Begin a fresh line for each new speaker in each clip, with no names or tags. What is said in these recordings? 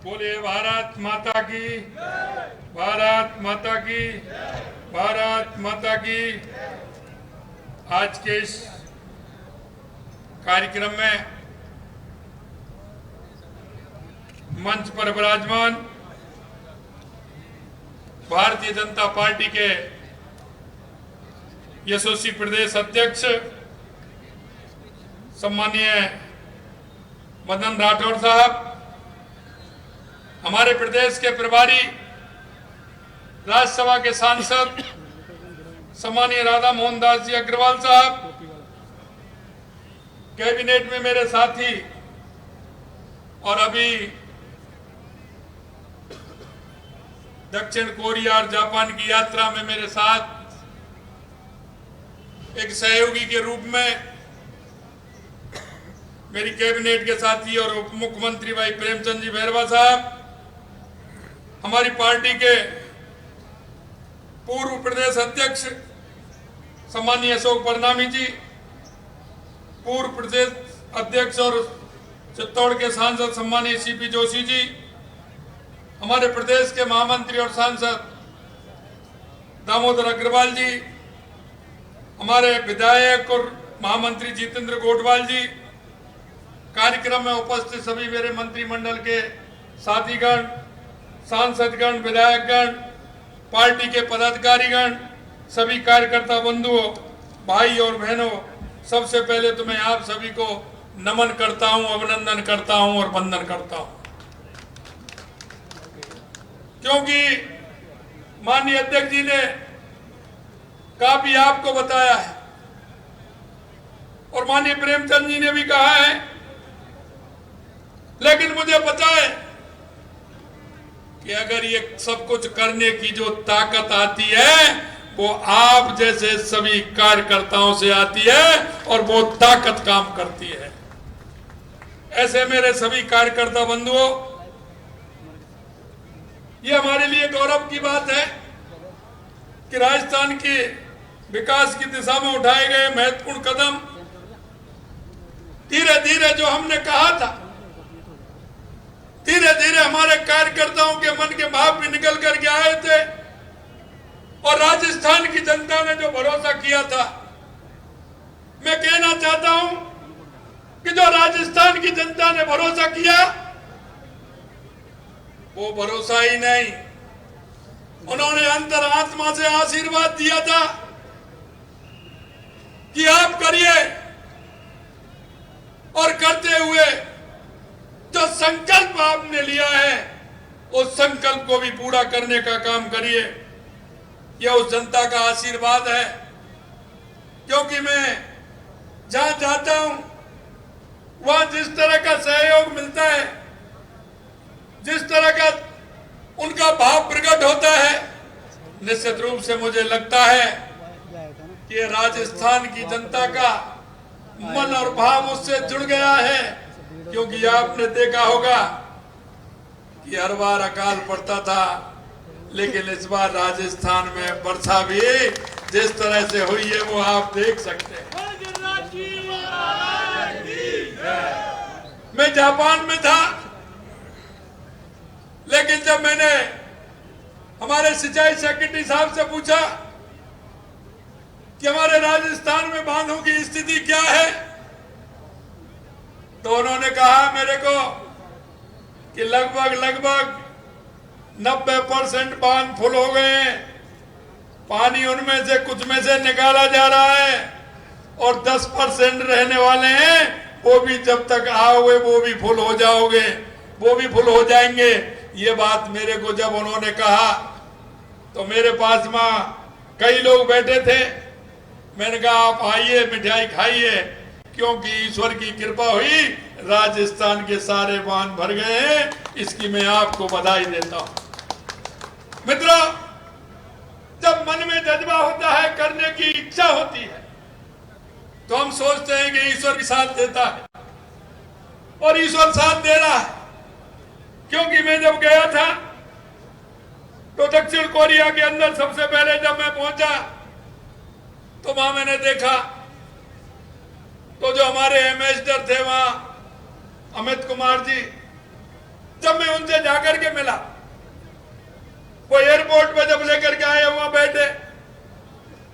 बोलिए भारत माता की, भारत माता की, भारत माता की। आज के इस कार्यक्रम में मंच पर विराजमान भारतीय जनता पार्टी के यशस्वी प्रदेश अध्यक्ष सम्मानीय मदन राठौड़ साहब, हमारे प्रदेश के प्रभारी राज्यसभा के सांसद सम्मानीय राधा मोहन दास जी अग्रवाल साहब, कैबिनेट में मेरे साथी और अभी दक्षिण कोरिया और जापान की यात्रा में मेरे साथ एक सहयोगी के रूप में मेरी कैबिनेट के साथी और उप मुख्यमंत्री भाई प्रेमचंद जी भैरवा साहब, हमारी पार्टी के पूर्व प्रदेश अध्यक्ष सम्मानीय अशोक परनामी जी, पूर्व प्रदेश अध्यक्ष और चित्तौड़ के सांसद सम्मानीय सीपी जोशी जी, हमारे प्रदेश के महामंत्री और सांसद दामोदर अग्रवाल जी, हमारे विधायक और महामंत्री जितेंद्र गोटवाल जी, कार्यक्रम में उपस्थित सभी मेरे मंत्रिमंडल के साथीगण, सांसदगण, विधायकगण, पार्टी के पदाधिकारीगण, सभी कार्यकर्ता बंधुओं, भाई और बहनों, सबसे पहले तो मैं आप सभी को नमन करता हूं, अभिनंदन करता हूं और वंदन करता हूं, क्योंकि माननीय अध्यक्ष जी ने काफी आपको बताया है और माननीय प्रेमचंद जी ने भी कहा है, लेकिन मुझे पता है कि अगर ये सब कुछ करने की जो ताकत आती है वो आप जैसे सभी कार्यकर्ताओं से आती है और वो ताकत काम करती है। ऐसे मेरे सभी कार्यकर्ता बंधुओं, ये हमारे लिए गौरव की बात है कि राजस्थान के विकास की दिशा में उठाए गए महत्वपूर्ण कदम धीरे धीरे जो हमने कहा था, धीरे धीरे हमारे कार्यकर्ताओं के मन के भाव भी निकल करके आए थे और राजस्थान की जनता ने जो भरोसा किया था, मैं कहना चाहता हूं कि जो राजस्थान की जनता ने भरोसा किया वो भरोसा ही नहीं, उन्होंने अंतरात्मा से आशीर्वाद दिया था कि आप करिए और करते हुए जो संकल्प आपने लिया है उस संकल्प को भी पूरा करने का काम करिए। यह उस जनता का आशीर्वाद है, क्योंकि मैं जहां जाता हूं वहां जिस तरह का सहयोग मिलता है, जिस तरह का उनका भाव प्रकट होता है, निश्चित रूप से मुझे लगता है कि राजस्थान की जनता का मन और भाव उससे जुड़ गया है, क्योंकि आपने देखा होगा कि हर बार अकाल पड़ता था, लेकिन इस बार राजस्थान में वर्षा भी जिस तरह से हुई है वो आप देख सकते हैं। मैं जापान में था, लेकिन जब मैंने हमारे सिंचाई सेक्रेटरी साहब से पूछा कि हमारे राजस्थान में बांधों की स्थिति क्या है, तो उन्होंने कहा मेरे को कि लगभग 90% बांध फुल हो गए हैं, पानी उनमें से कुछ में से निकाला जा रहा है और 10% रहने वाले हैं, वो भी जब तक आओगे वो भी फुल हो जाओगे, वो भी फुल हो जाएंगे। ये बात मेरे को जब उन्होंने कहा तो मेरे पास वहां कई लोग बैठे थे, मैंने कहा आप आइए मिठाई खाइए, क्योंकि ईश्वर की कृपा हुई, राजस्थान के सारे बांध भर गए हैं, इसकी मैं आपको बधाई देता हूं। मित्रों, जब मन में जज्बा होता है, करने की इच्छा होती है, तो हम सोचते हैं कि ईश्वर भी साथ देता है और ईश्वर साथ दे रहा है, क्योंकि मैं जब गया था तो दक्षिण कोरिया के अंदर सबसे पहले जब मैं पहुंचा तो वहां मैंने देखा तो जो हमारे एम्बेसडर थे वहां अमित कुमार जी, जब मैं उनसे जाकर के मिला, वो एयरपोर्ट पे जब लेकर के आए, वहां बैठे,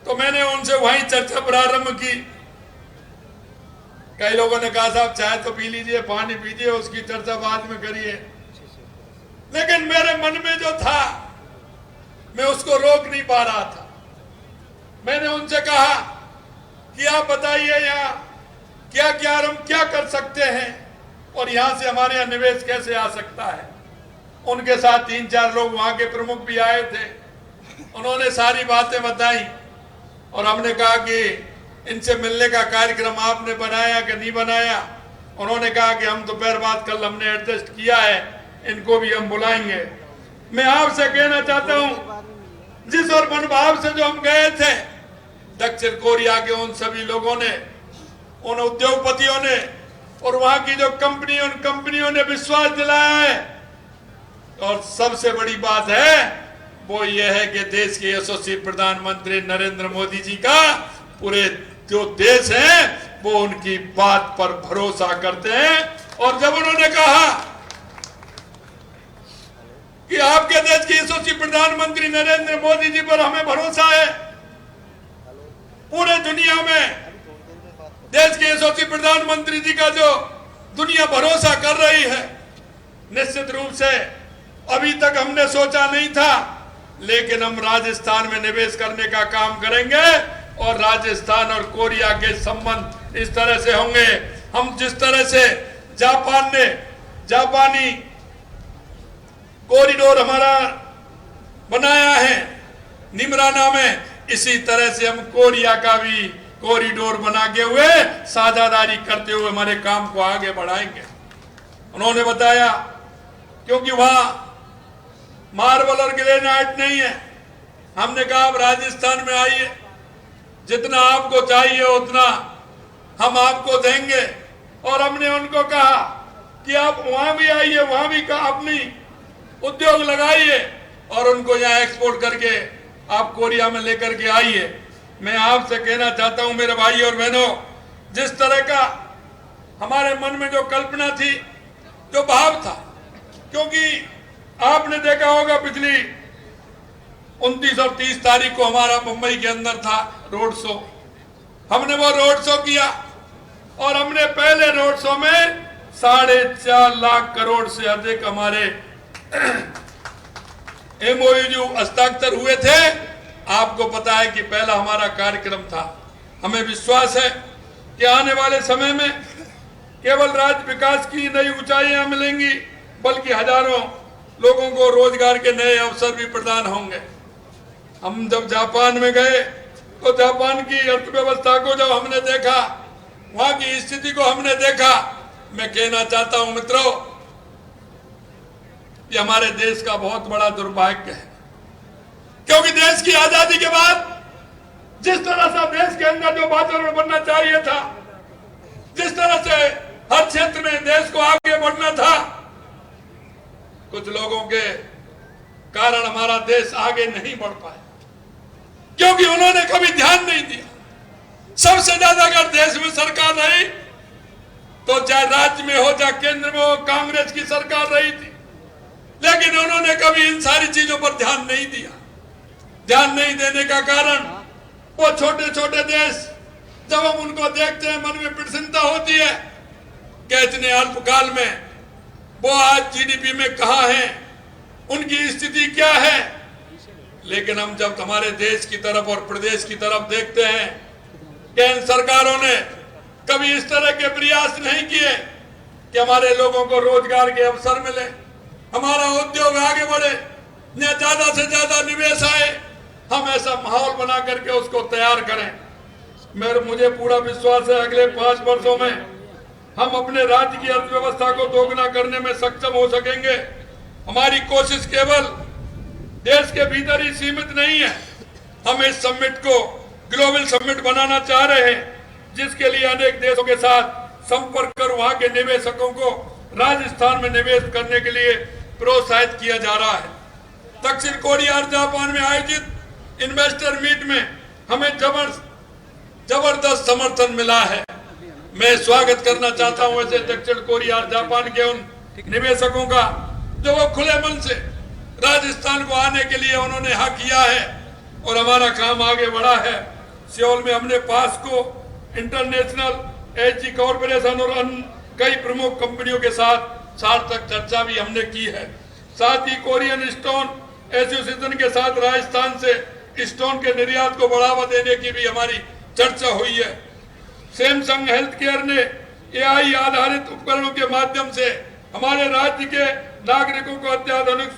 तो मैंने उनसे वहीं चर्चा प्रारंभ की। कई लोगों ने कहा साहब चाय तो पी लीजिए, पानी पीजिए, उसकी चर्चा बाद में करिए। लेकिन मेरे मन में जो था मैं उसको रोक नहीं पा रहा था। मैंने उनसे कहा कि आप बताइए यहाँ क्या क्या हम क्या कर सकते हैं और यहाँ से हमारे यहाँ निवेश कैसे आ सकता है। उनके साथ 3-4 लोग वहाँ के प्रमुख भी आए थे। उन्होंने सारी बातें बताई और हमने कहा कि इनसे मिलने का कार्यक्रम आपने बनाया कि नहीं बनाया। उन्होंने कहा कि हम दोपहर बाद कल हमने एडजस्ट किया है, इनको भी हम बुलाएंगे। मैं आपसे कहना चाहता हूँ, जिस और मनोभाव से जो हम गए थे, दक्षिण कोरिया के उन सभी लोगों ने, उन उद्योगपतियों ने और वहां की जो कंपनी, उन कंपनियों ने विश्वास दिलाया है। और सबसे बड़ी बात है वो ये है कि देश के यशस्वी प्रधानमंत्री नरेंद्र मोदी जी का पूरे जो देश है वो उनकी बात पर भरोसा करते हैं। और जब उन्होंने कहा कि आपके देश के यशस्वी प्रधानमंत्री नरेंद्र मोदी जी पर हमें भरोसा है, पूरे दुनिया में देश के यशस्वी प्रधानमंत्री जी का जो दुनिया भरोसा कर रही है, निश्चित रूप से अभी तक हमने सोचा नहीं था, लेकिन हम राजस्थान में निवेश करने का काम करेंगे और राजस्थान और कोरिया के संबंध इस तरह से होंगे। हम जिस तरह से जापान ने जापानी कॉरिडोर हमारा बनाया है निमराना में, इसी तरह से हम कोरिया का भी कॉरिडोर बना के हुए साझेदारी करते हुए हमारे काम को आगे बढ़ाएंगे। उन्होंने बताया क्योंकि वहां मार्बल और ग्रेनाइट नहीं है। हमने कहा आप राजस्थान में आइए, जितना आपको चाहिए उतना हम आपको देंगे। और हमने उनको कहा कि आप वहां भी आइए, वहां भी अपनी उद्योग लगाइए और उनको यहाँ एक्सपोर्ट करके आप कोरिया में लेकर के आइए। मैं आपसे कहना चाहता हूं मेरे भाई और बहनों, जिस तरह का हमारे मन में जो कल्पना थी, जो भाव था, क्योंकि आपने देखा होगा पिछली 29 और 30 तारीख को हमारा मुंबई के अंदर था रोड शो। हमने वो रोड शो किया और हमने पहले रोड शो में 4.5 लाख करोड़ से अधिक हमारे MOU जो हस्ताक्षर हुए थे। आपको पता है कि पहला हमारा कार्यक्रम था। हमें विश्वास है कि आने वाले समय में केवल राज्य विकास की नई ऊंचाइयां मिलेंगी, बल्कि हजारों लोगों को रोजगार के नए अवसर भी प्रदान होंगे। हम जब जापान में गए तो जापान की अर्थव्यवस्था को जब हमने देखा, वहां की स्थिति को हमने देखा, मैं कहना चाहता हूं मित्रों, ये हमारे देश का बहुत बड़ा दुर्भाग्य है, क्योंकि देश की आजादी के बाद जिस तरह से देश के अंदर जो वातावरण बनना चाहिए था, जिस तरह से हर क्षेत्र में देश को आगे बढ़ना था, कुछ लोगों के कारण हमारा देश आगे नहीं बढ़ पाया, क्योंकि उन्होंने कभी ध्यान नहीं दिया। सबसे ज्यादा अगर देश में सरकार रही तो चाहे राज्य में हो चाहे केंद्र में हो, कांग्रेस की सरकार रही थी, लेकिन उन्होंने कभी इन सारी चीजों पर ध्यान नहीं दिया। ध्यान नहीं देने का कारण वो छोटे छोटे देश, जब हम उनको देखते हैं मन में प्रसन्नता होती है कि इतने अल्पकाल में वो आज GDP में कहां है, उनकी स्थिति क्या है। लेकिन हम जब हमारे देश की तरफ और प्रदेश की तरफ देखते हैं कि इन सरकारों ने कभी इस तरह के प्रयास नहीं किए कि हमारे लोगों को रोजगार के अवसर मिले, हमारा उद्योग आगे बढ़े, ज्यादा से ज्यादा निवेश आए, हम ऐसा माहौल बना करके उसको तैयार करें। मुझे पूरा विश्वास है अगले 5 वर्षों में हम अपने राज्य की अर्थव्यवस्था को दोगुना करने में सक्षम हो सकेंगे। हमारी कोशिश केवल देश के भीतर ही सीमित नहीं है, हम इस समिट को ग्लोबल समिट बनाना चाह रहे हैं, जिसके लिए अनेक देशों के साथ संपर्क कर वहां के निवेशकों को राजस्थान में निवेश करने के लिए प्रोत्साहित किया जा रहा है। दक्षिण कोरिया और जापान में आयोजित इन्वेस्टर मीट में हमें जबरदस्त समर्थन मिला है। मैं स्वागत करना चाहता हूं ऐसे दक्षिण कोरिया और जापान के उन निवेशकों का जो वो खुले मन से राजस्थान को आने के लिए उन्होंने हाँ किया है और हमारा काम आगे बढ़ा है। सियोल में हमने पास्को इंटरनेशनल एजी कॉरपोरेशन और अन्य कई प्रमुख कंपनियों के साथ सार्थक चर्चा भी हमने की है। साथ ही कोरियन स्टोन एसोसिएशन के साथ राजस्थान से स्टोन के निर्यात को बढ़ावा देने की भी हमारी चर्चा हुई है। सैमसंग हेल्थ केयर ने एआई आधारित उपकरणों के माध्यम से हमारे राज्य के नागरिकों को अत्याधुनिक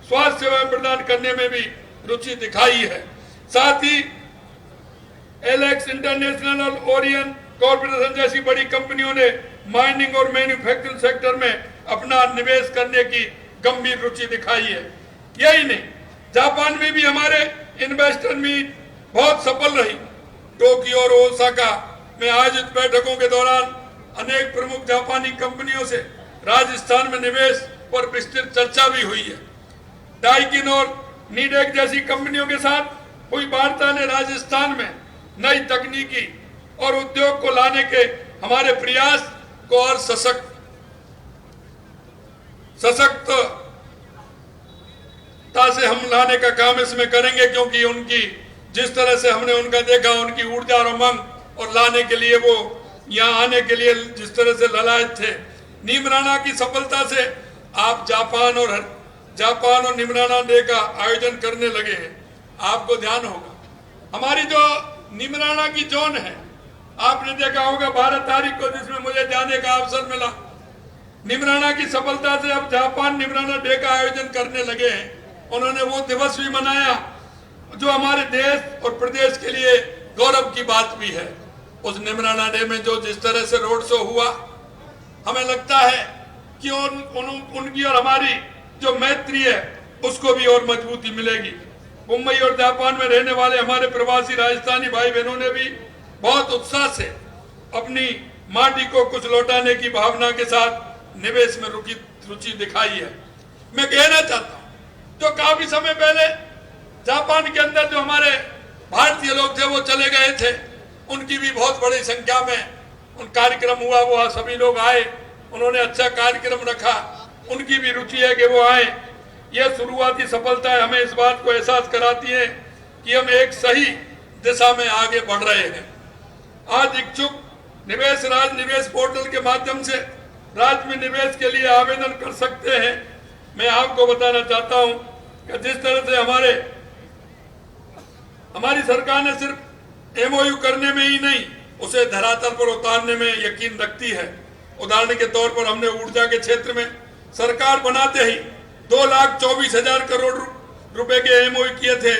स्वास्थ्य सेवाएं प्रदान करने में भी रुचि दिखाई है। साथ ही एलेक्स इंटरनेशनल और ओरियन कॉर्पोरेशन जैसी बड़ी कंपनियों ने माइनिंग और मैन्युफैक्चरिंग सेक्टर में अपना निवेश करने की गंभीर रुचि दिखाई है। यही नहीं, जापान में भी हमारे इन्वेस्टर मीट बहुत सफल रही। टोक्यो और ओसाका में आयोजित बैठकों के दौरान अनेक प्रमुख जापानी कंपनियों से राजस्थान में निवेश पर विस्तृत चर्चा भी हुई है। डाइकिन और नीडेक जैसी कंपनियों के साथ हुई वार्ता ने राजस्थान में नई तकनीकी और उद्योग को लाने के हमारे प्रयास को और सशक्तता से हम लाने का काम इसमें करेंगे, क्योंकि उनकी जिस तरह से हमने उनका देखा, उनकी ऊर्जा और उमंग और लाने के लिए वो यहाँ आने के लिए जिस तरह से ललायत थे। नीमराना की सफलता से आप जापान और नीमराना डे का आयोजन करने लगे हैं। आपको ध्यान होगा हमारी जो नीमराना की जोन है, आपने देखा होगा 12 तारीख को जिसमें मुझे जाने का अवसर मिला। नीमराना की सफलता से अब जापान नीमराना डे का आयोजन करने लगे हैं। उन्होंने वो दिवस भी मनाया जो हमारे देश और प्रदेश के लिए गौरव की बात भी है। उस नीमराना डे में जो जिस तरह से रोड शो हुआ, हमें लगता है कि उनकी और हमारी जो मैत्री है उसको भी और मजबूती मिलेगी। मुंबई और जापान में रहने वाले हमारे प्रवासी राजस्थानी भाई बहनों ने भी बहुत उत्साह से अपनी माटी को कुछ लौटाने की भावना के साथ निवेश में रुचि दिखाई है। मैं कहना चाहता हूँ, जो काफी समय पहले जापान के अंदर जो हमारे भारतीय लोग थे वो चले गए थे, उनकी भी बहुत बड़ी संख्या में उन कार्यक्रम हुआ, वो सभी लोग आए, उन्होंने अच्छा कार्यक्रम रखा, उनकी भी रुचि है कि वो आए। यह शुरुआती सफलता हमें इस बात को एहसास कराती है कि हम एक सही दिशा में आगे बढ़ रहे हैं। आज इच्छुक निवेश राज निवेश पोर्टल के माध्यम से राज्य में निवेश के लिए आवेदन कर सकते हैं। मैं आपको बताना चाहता हूं कि जिस तरह से हमारी सरकार ने सिर्फ एमओयू करने में ही नहीं, उसे धरातल पर उतारने में यकीन रखती है। उदाहरण के तौर पर हमने ऊर्जा के क्षेत्र में सरकार बनाते ही 2,24,000 करोड़ रुपए के एमओयू किए थे।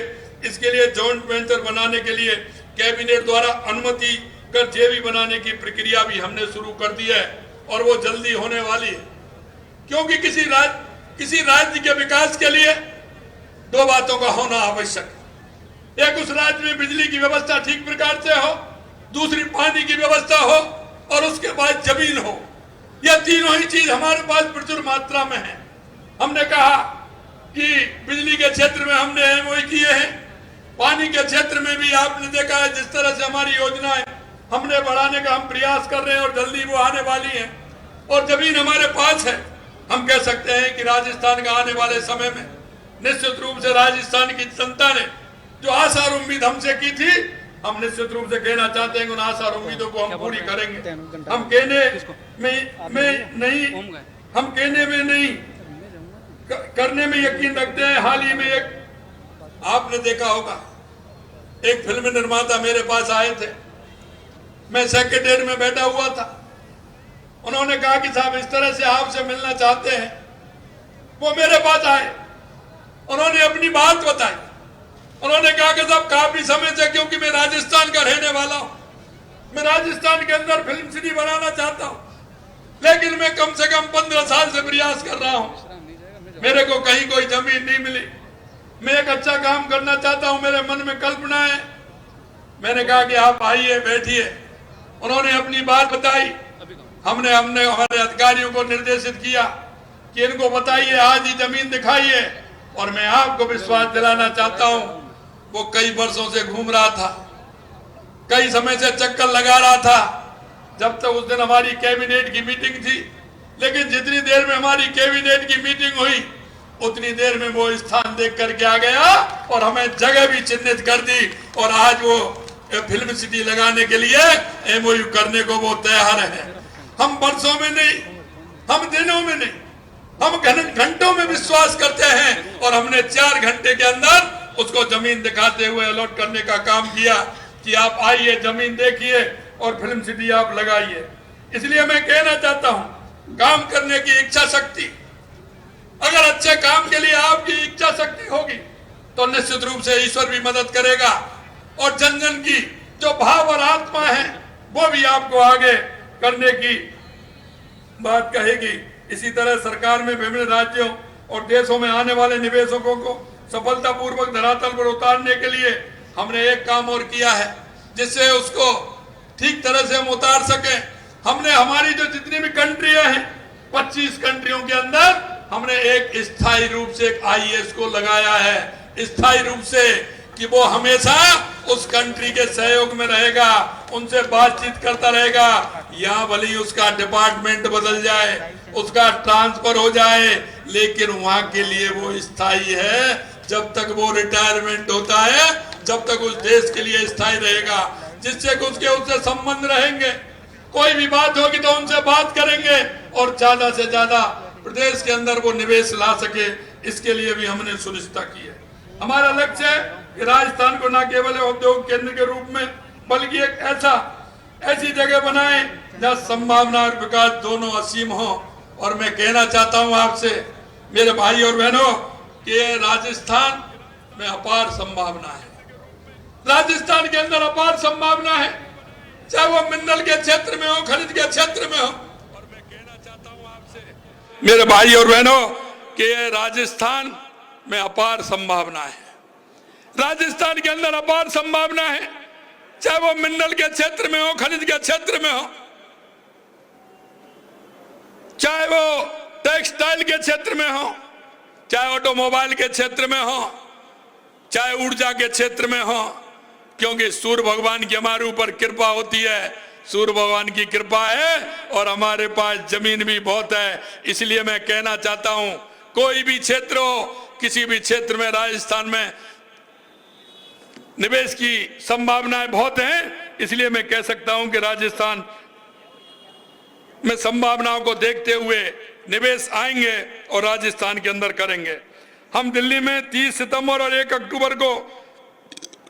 इसके लिए जॉइंट वेंचर बनाने के लिए कैबिनेट द्वारा अनुमति कर जेवी बनाने की प्रक्रिया भी हमने शुरू कर दी है और वो जल्दी होने वाली है। क्योंकि किसी राज्य के विकास के लिए दो बातों का होना आवश्यक है। एक, उस राज्य में बिजली की व्यवस्था ठीक प्रकार से हो, दूसरी पानी की व्यवस्था हो और उसके बाद जमीन हो। यह तीनों ही चीज हमारे पास प्रचुर मात्रा में है। हमने कहा कि बिजली के क्षेत्र में हमने एमओयू किए हैं, पानी के क्षेत्र में भी आपने देखा है जिस तरह से हमारी योजनाएं हमने बढ़ाने का हम प्रयास कर रहे हैं और जल्दी वो आने वाली है। और जमीन हमारे पास है। हम कह सकते हैं कि राजस्थान का आने वाले समय में निश्चित रूप से राजस्थान की जनता ने जो आशा और उम्मीद हमसे की थी, हम निश्चित रूप से कहना चाहते हैं कि उन आशा और उम्मीदों को हम पूरी करेंगे। हम कहने में नहीं करने में यकीन रखते हैं। हाल ही में एक आपने देखा होगा, एक फिल्म निर्माता मेरे पास आए थे, मैं सेक्रेटरीट में बैठा हुआ था। उन्होंने कहा कि साहब इस तरह से आपसे मिलना चाहते हैं। वो मेरे पास आए, उन्होंने अपनी बात बताई। उन्होंने कहा कि साहब काफी समय से, क्योंकि मैं राजस्थान का रहने वाला हूं, मैं राजस्थान के अंदर फिल्म सिटी बनाना चाहता हूं, लेकिन मैं कम से कम 15 साल से प्रयास कर रहा हूं, मेरे को कहीं कोई जमीन नहीं मिली। मैं एक अच्छा काम करना चाहता हूं, मेरे मन में कल्पना है। मैंने कहा कि आप आइए, बैठिए। उन्होंने अपनी बात बताई। हमने हमारे अधिकारियों को निर्देशित किया कि इनको बताइए, आज ही जमीन दिखाइए। और मैं आपको विश्वास दिलाना चाहता हूं, वो कई वर्षों से घूम रहा था, कई समय से चक्कर लगा रहा था, जब तक उस दिन हमारी कैबिनेट की मीटिंग थी। लेकिन जितनी देर में हमारी कैबिनेट की मीटिंग हुई उतनी देर में वो स्थान देख करके आ गया और हमें जगह भी चिन्हित कर दी और आज वो फिल्म सिटी लगाने के लिए एमओयू करने को वो तैयार है। हम वर्षों में नहीं, हम दिनों में नहीं, हम घंटों में विश्वास करते हैं और हमने 4 घंटे के अंदर उसको जमीन दिखाते हुए अलॉट करने का काम किया कि आप आइए, जमीन देखिए और फिल्म सिटी आप लगाइए। इसलिए मैं कहना चाहता हूं, काम करने की इच्छा शक्ति, अगर अच्छे काम के लिए आपकी इच्छा शक्ति होगी तो निश्चित रूप से ईश्वर भी मदद करेगा और जन जन की जो भाव और आत्मा है वो भी आपको आगे करने की बात कहेगी। इसी तरह सरकार में विभिन्न राज्यों और देशों में आने वाले निवेशकों को सफलतापूर्वक धरातल पर उतारने के लिए हमने एक काम और किया है जिससे उसको ठीक तरह से हम उतार सके। हमने हमारी जो जितनी भी कंट्रियां हैं 25 कंट्रियों के अंदर हमने एक स्थायी रूप से एक आईएएस को लगाया है, स्थायी रूप से, कि वो हमेशा उस कंट्री के सहयोग में रहेगा, उनसे बातचीत करता रहेगा। यहाँ भले ही उसका डिपार्टमेंट बदल जाए, उसका ट्रांसफर हो जाए, लेकिन वहां के लिए वो स्थायी है। जब तक वो रिटायरमेंट होता है जब तक उस देश के लिए स्थायी रहेगा, जिससे उससे संबंध रहेंगे। कोई भी बात होगी तो उनसे बात करेंगे और ज्यादा से ज्यादा प्रदेश के अंदर वो निवेश ला सके, इसके लिए भी हमने सुनिश्चित की है। हमारा लक्ष्य है कि राजस्थान को न केवल औद्योगिक केंद्र के रूप में बल्कि एक ऐसी जगह बनाएं जहां संभावना और विकास दोनों असीम हो। और मैं कहना चाहता हूं आपसे मेरे भाई और बहनों कि राजस्थान में अपार संभावना है, राजस्थान के अंदर अपार संभावना है, चाहे वो मिनरल के क्षेत्र में हो, खनिज के क्षेत्र में हो। और मैं कहना चाहता हूं आपसे मेरे भाई और बहनों कि राजस्थान में अपार संभावना है, राजस्थान के अंदर अपार संभावना है, चाहे वो मिनरल के क्षेत्र में हो, खनिज के क्षेत्र में हो, चाहे वो टेक्सटाइल के क्षेत्र में हो, चाहे ऑटोमोबाइल के क्षेत्र में हो, चाहे ऊर्जा के क्षेत्र में हो, क्योंकि सूर्य भगवान की हमारे ऊपर कृपा होती है, सूर्य भगवान की कृपा है और हमारे पास जमीन भी बहुत है। इसलिए मैं कहना चाहता हूं, कोई भी क्षेत्र हो, किसी भी क्षेत्र में राजस्थान में निवेश की संभावनाएं बहुत हैं। इसलिए मैं कह सकता हूं कि राजस्थान में संभावनाओं को देखते हुए निवेश आएंगे और राजस्थान के अंदर करेंगे। हम दिल्ली में 30 सितंबर और 1 अक्टूबर को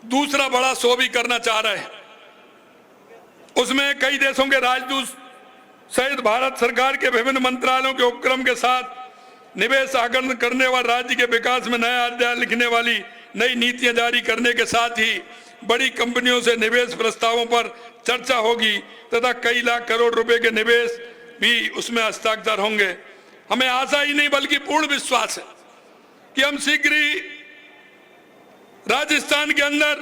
दूसरा बड़ा शो भी करना चाह रहे हैं। उसमें कई देशों के राजदूत सहित भारत सरकार के विभिन्न मंत्रालयों के उपक्रम के साथ निवेश आकर्षण करने वाले राज्य के विकास में नया अध्याय लिखने वाली नई नीतियां जारी करने के साथ ही बड़ी कंपनियों से निवेश प्रस्तावों पर चर्चा होगी तथा कई लाख करोड़ रुपए के निवेश भी उसमें हस्ताक्षर होंगे। हमें आशा ही नहीं बल्कि पूर्ण विश्वास है कि हम शीघ्र ही राजस्थान के अंदर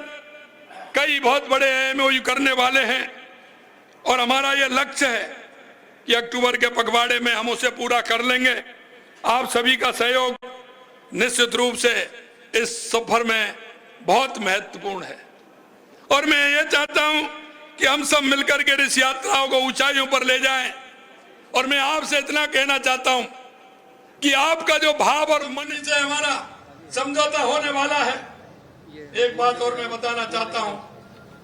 कई बहुत बड़े एमओयू करने वाले हैं और हमारा यह लक्ष्य है कि अक्टूबर के पखवाड़े में हम उसे पूरा कर लेंगे। आप सभी का सहयोग निश्चित रूप से इस सफर में बहुत महत्वपूर्ण है और मैं ये चाहता हूं कि हम सब मिलकर के इस यात्राओं को ऊंचाइयों पर ले जाएं। और मैं आपसे इतना कहना चाहता हूं कि आपका जो भाव और मन से हमारा समझौता होने वाला है। एक बात और मैं बताना चाहता हूं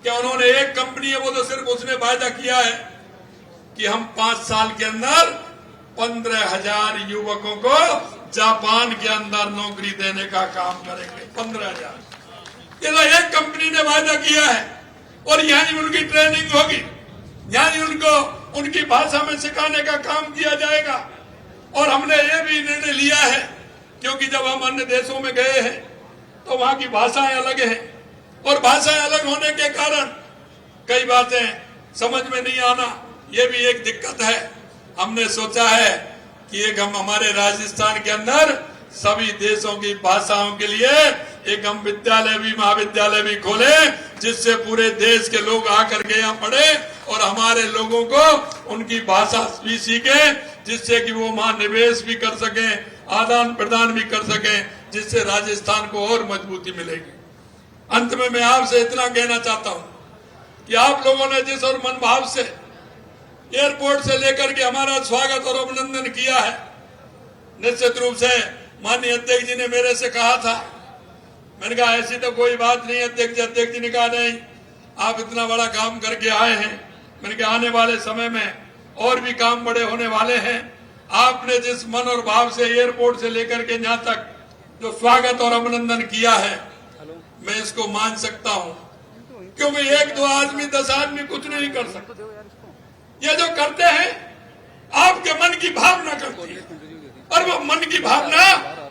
कि उन्होंने एक कंपनी है, वो तो सिर्फ उसने वायदा किया है कि हम 5 साल के अंदर 15,000 युवकों को जापान के अंदर नौकरी देने का काम करेंगे। 15,000 ये एक कंपनी ने वायदा किया है और यहाँ ही उनकी ट्रेनिंग होगी, यहाँ ही उनको उनकी भाषा में सिखाने का काम किया जाएगा। और हमने ये भी निर्णय लिया है क्योंकि जब हम अन्य देशों में गए हैं तो वहां की भाषाएं अलग हैं और भाषाएं अलग होने के कारण कई बातें समझ में नहीं आना, ये भी एक दिक्कत है। हमने सोचा है कि एक हम हमारे राजस्थान के अंदर सभी देशों की भाषाओं के लिए एक हम विद्यालय भी महाविद्यालय भी खोले जिससे पूरे देश के लोग आकर के यहाँ पढ़े और हमारे लोगों को उनकी भाषा भी सीखे, जिससे कि वो वहां निवेश भी कर सके, आदान प्रदान भी कर सके, जिससे राजस्थान को और मजबूती मिलेगी। अंत में मैं आपसे इतना कहना चाहता हूं कि आप लोगों ने जिस और मन भाव से एयरपोर्ट से लेकर के हमारा स्वागत और अभिनंदन किया है। निश्चित रूप से माननीय अध्यक्ष जी ने मेरे से कहा था, मैंने कहा ऐसी तो कोई बात नहीं अध्यक्ष जी ने कहा नहीं, आप इतना बड़ा काम करके आए हैं, मैंने कहा आने वाले समय में और भी काम बड़े होने वाले हैं। आपने जिस मन और भाव से एयरपोर्ट से लेकर के यहाँ तक जो स्वागत और अभिनंदन किया है, मैं इसको मान सकता हूँ, क्योंकि 1-2 आदमी 10 आदमी कुछ नहीं कर सकते। ये जो करते हैं आपके मन की भावना करती है, और वो मन की भावना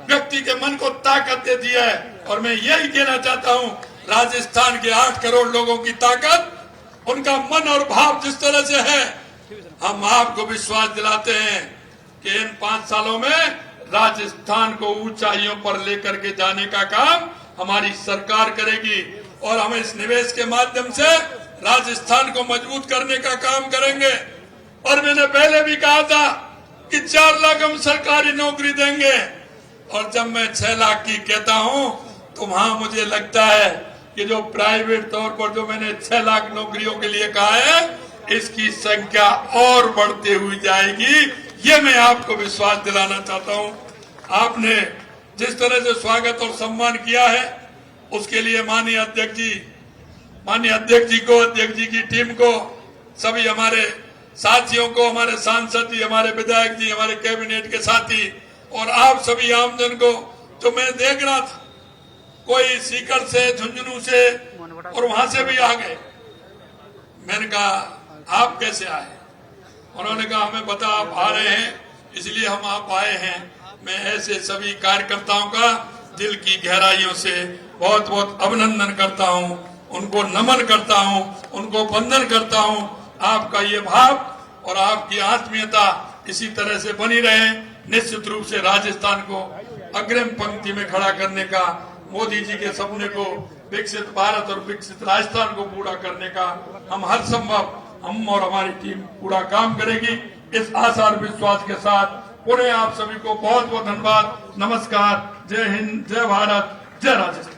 व्यक्ति के मन को ताकत देती है। और मैं यही कहना चाहता हूँ, राजस्थान के 8 करोड़ लोगों की ताकत, उनका मन और भाव जिस तरह से है, हम आपको विश्वास दिलाते हैं कि इन 5 सालों में राजस्थान को ऊंचाइयों पर लेकर के जाने का काम हमारी सरकार करेगी, और हम इस निवेश के माध्यम से राजस्थान को मजबूत करने का काम करेंगे। और मैंने पहले भी कहा था कि 4 लाख हम सरकारी नौकरी देंगे, और जब मैं 6 लाख की कहता हूं तो वहां मुझे लगता है कि जो प्राइवेट तौर पर जो मैंने 6 लाख नौकरियों के लिए कहा है, इसकी संख्या और बढ़ती हुई जाएगी। ये मैं आपको विश्वास दिलाना चाहता हूं। आपने जिस तरह से स्वागत और सम्मान किया है, उसके लिए माननीय अध्यक्ष जी को, अध्यक्ष जी की टीम को, सभी हमारे साथियों को, हमारे सांसद जी, हमारे विधायक जी, हमारे कैबिनेट के साथी और आप सभी आमजन को, तो मैं देख रहा था कोई सीकर से, झुंझुनू से और वहां से भी आ गए। मैंने कहा आप कैसे आए? उन्होंने कहा हमें पता आप आ रहे हैं, इसलिए हम आप आए हैं। मैं ऐसे सभी कार्यकर्ताओं का दिल की गहराइयों से बहुत बहुत अभिनंदन करता हूं, उनको नमन करता हूं, उनको वंदन करता हूं। आपका ये भाव और आपकी आत्मीयता इसी तरह से बनी रहे। निश्चित रूप से राजस्थान को अग्रिम पंक्ति में खड़ा करने का, मोदी जी के सपने को, विकसित भारत और विकसित राजस्थान को पूरा करने का हम हर संभव, हम और हमारी टीम पूरा काम करेगी। इस आशा और विश्वास के साथ पुनः आप सभी को बहुत बहुत धन्यवाद। नमस्कार। जय हिंद, जय भारत, जय राजस्थान।